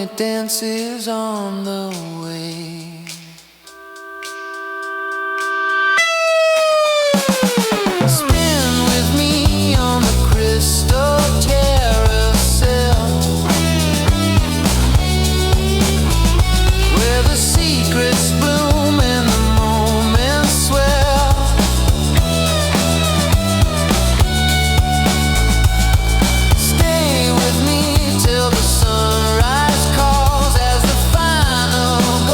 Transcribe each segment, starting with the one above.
moonlit dances on the way. Spin with me on the crystal carousel, where the secrets bloom and the moments swell. Stay with me till the sunrise calls as the final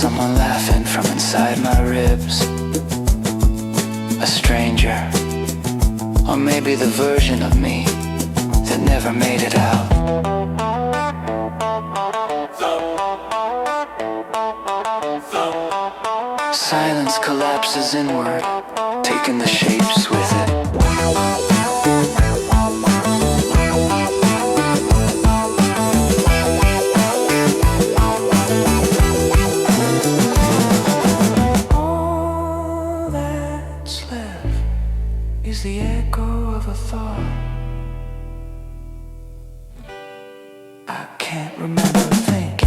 Someone laughing. a stranger, or maybe the version of me that never made it out. Silence collapses inward, taking the shapes with it. All that's left is the echo of a thought. I can't remember thinking.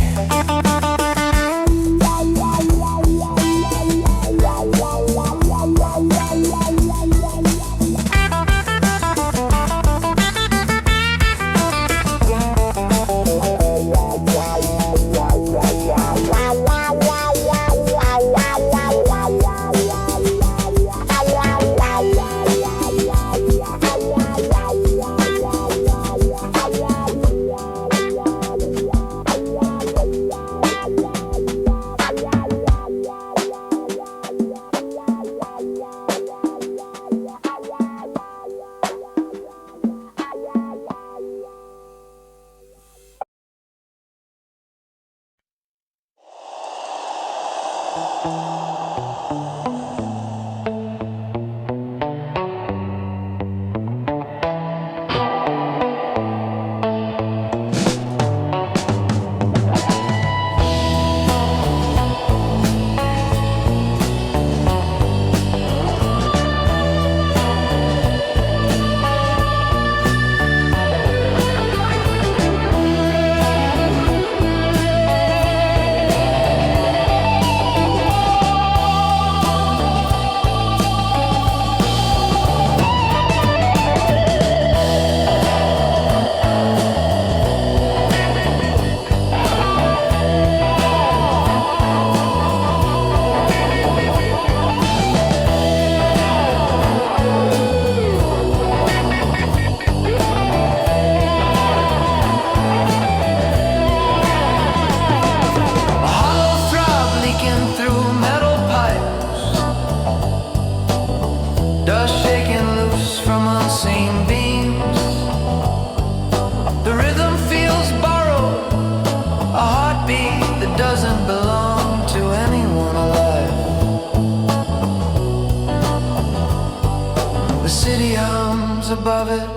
Above it,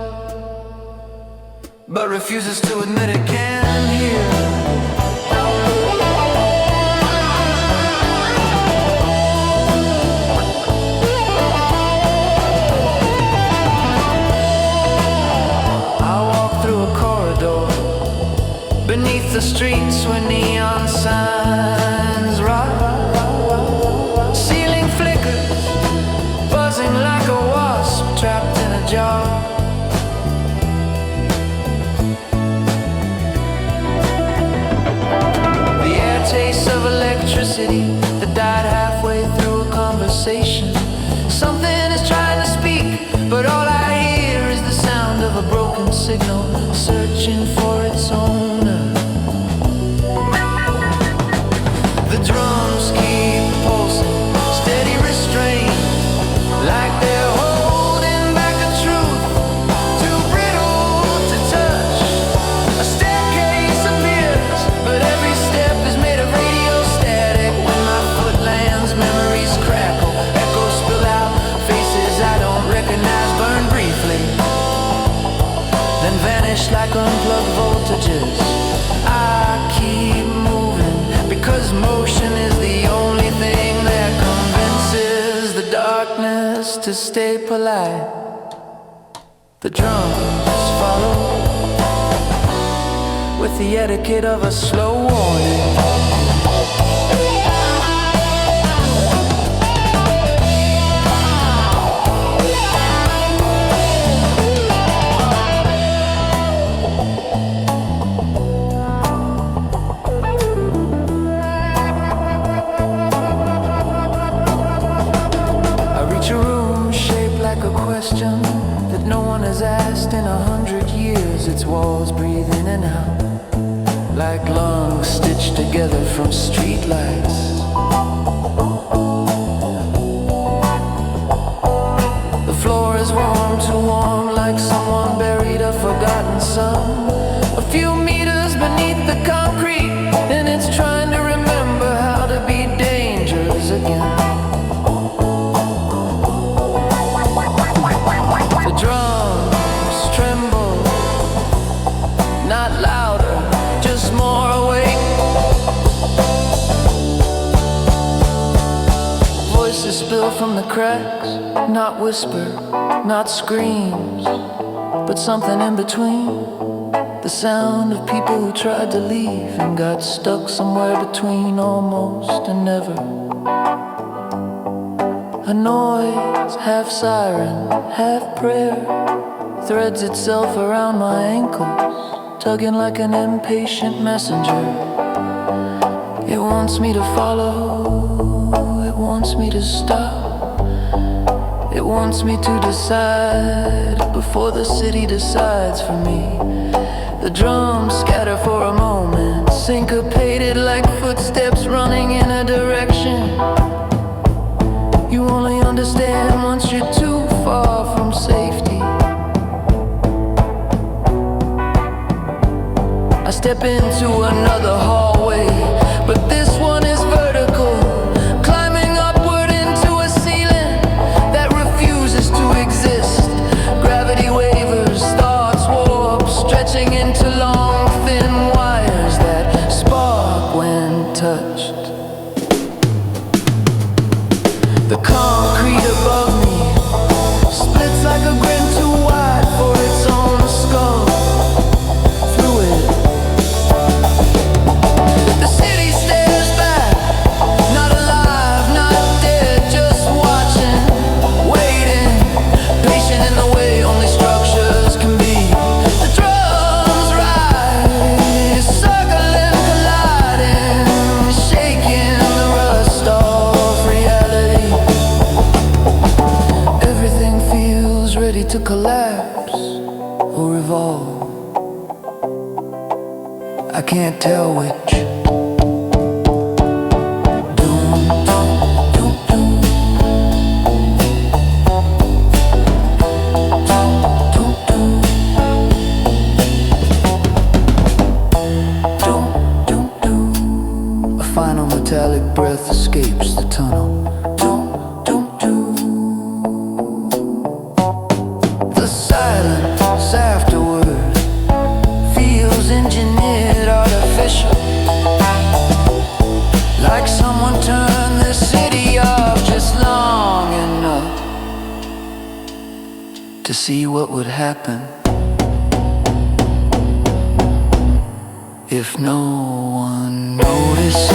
but refuses to admit it can hear. I walk through a corridor beneath the streets where neon signs rock. Ceiling flickers, buzzing like a wasp trapped in a jar. The air tastes of electricity that died halfway through a conversation. Something is trying to speak, but all I hear is the sound of a broken signal searching for its owner. The drums keep pulsing, steady restraint, like they're holding back a truth too brittle to touch. A staircase appears, but every step is made of radio static. When my foot lands, memories crackle, echoes spill out, faces I don't recognize burn briefly, then vanish like unplugged voltages. I keep moving because motion is the only thing that convinces the darkness to stay polite. The drums follow with the etiquette of a slow warning. Question that no one has asked in 100 years. Its walls breathe in and out like lungs stitched together from streetlights. some a few meters beneath the concrete, and it's trying to remember how to be dangerous again. The drums tremble, not louder, just more awake. Voices spill from the cracks, not whisper, not screams, but something in between. The sound of people who tried to leave and got stuck somewhere between almost and never. A noise, half siren, half prayer, threads itself around my ankles, tugging like an impatient messenger. It wants me to follow, it wants me to stop, it wants me to decide before the city decides for me. The drums scatter for a moment, syncopated like footsteps running in a direction you only understand once you're too far from safety. I step into another hallway, but this one is vertical, climbing upward into a ceiling that refuses to exist. Gravity wavers, thoughts warp, stretching into long, thin wires that spark when touched. The concrete above me splits like a grin too wide for its own skull. Through it, the city stares back, not alive, not dead, just watching, waiting, patient in the way only structures can be. The drums rise, circling, colliding, shaking the rust off reality. Everything feels ready to collapse or evolve. I can't tell which. Doom, doom, doom, doom. Doom, doom, doom. Doom, doom, doom. A final metallic breath escapes the tunnel. Doom, doom, doom. The silence afterward feels engineered, artificial, like someone turned the city off just long enough to see what would happen if no one noticed.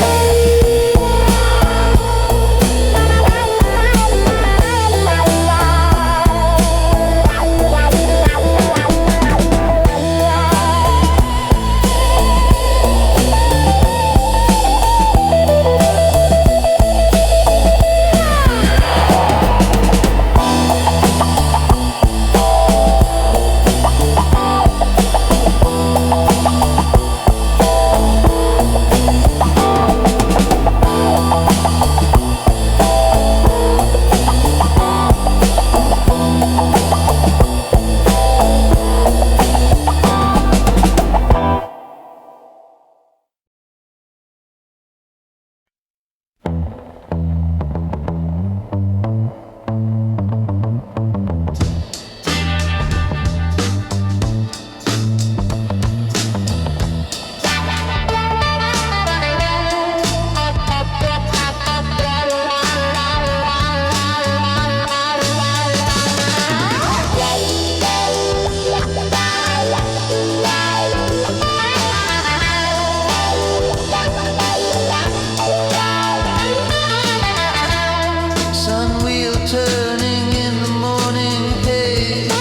Sunwheel turning in the morning haze,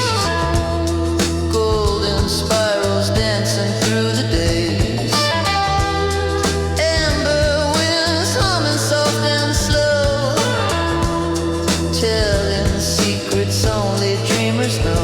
golden spirals dancing through the days. Amber winds humming soft and slow, telling secrets only dreamers know.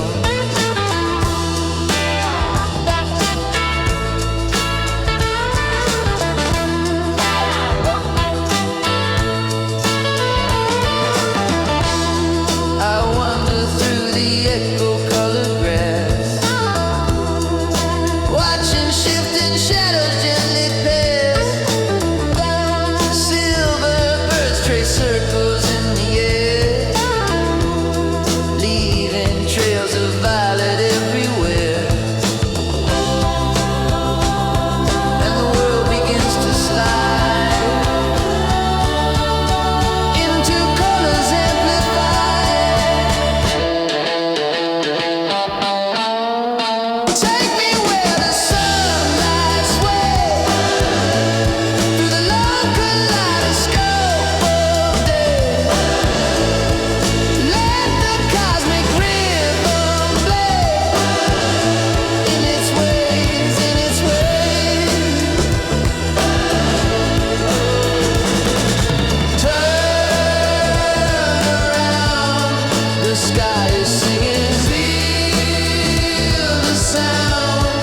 sky is singing. Feel the sound,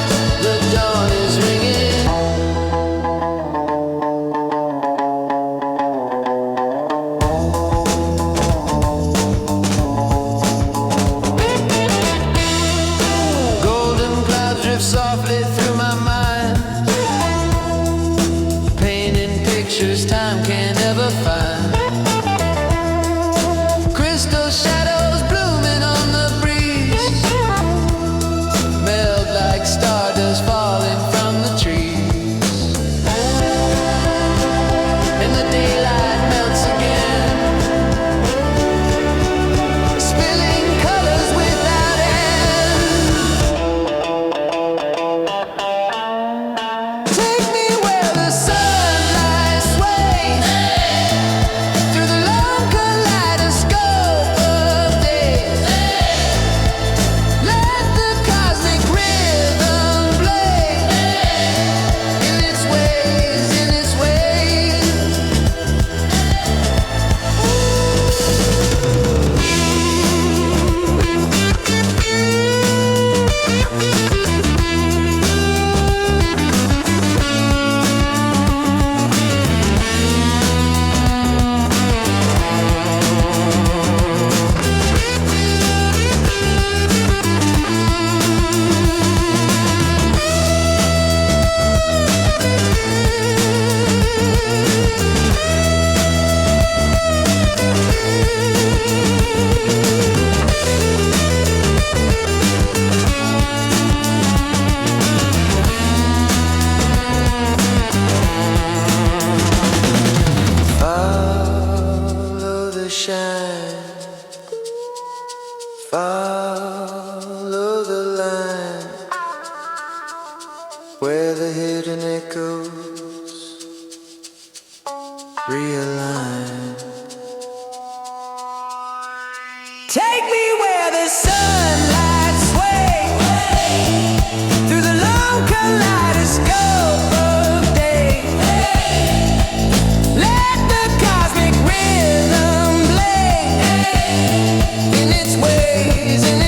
the dawn is ringing. Golden clouds drift softly through my mind, painting pictures time can't ever find. Crystal shadows blooming on the breeze, melt like stardust falling from the trees. And the daylight melts again, spilling colors without end. Take me where the sunlight sways through the long kaleidoscope of days. Let the cosmic rhythm play in its ways, in its ways. Follow the shine, follow the line, where the hidden echoes realign. Take me where the sunlight sways through the long kaleidoscope of day. Let the cosmic rhythm play in its ways, in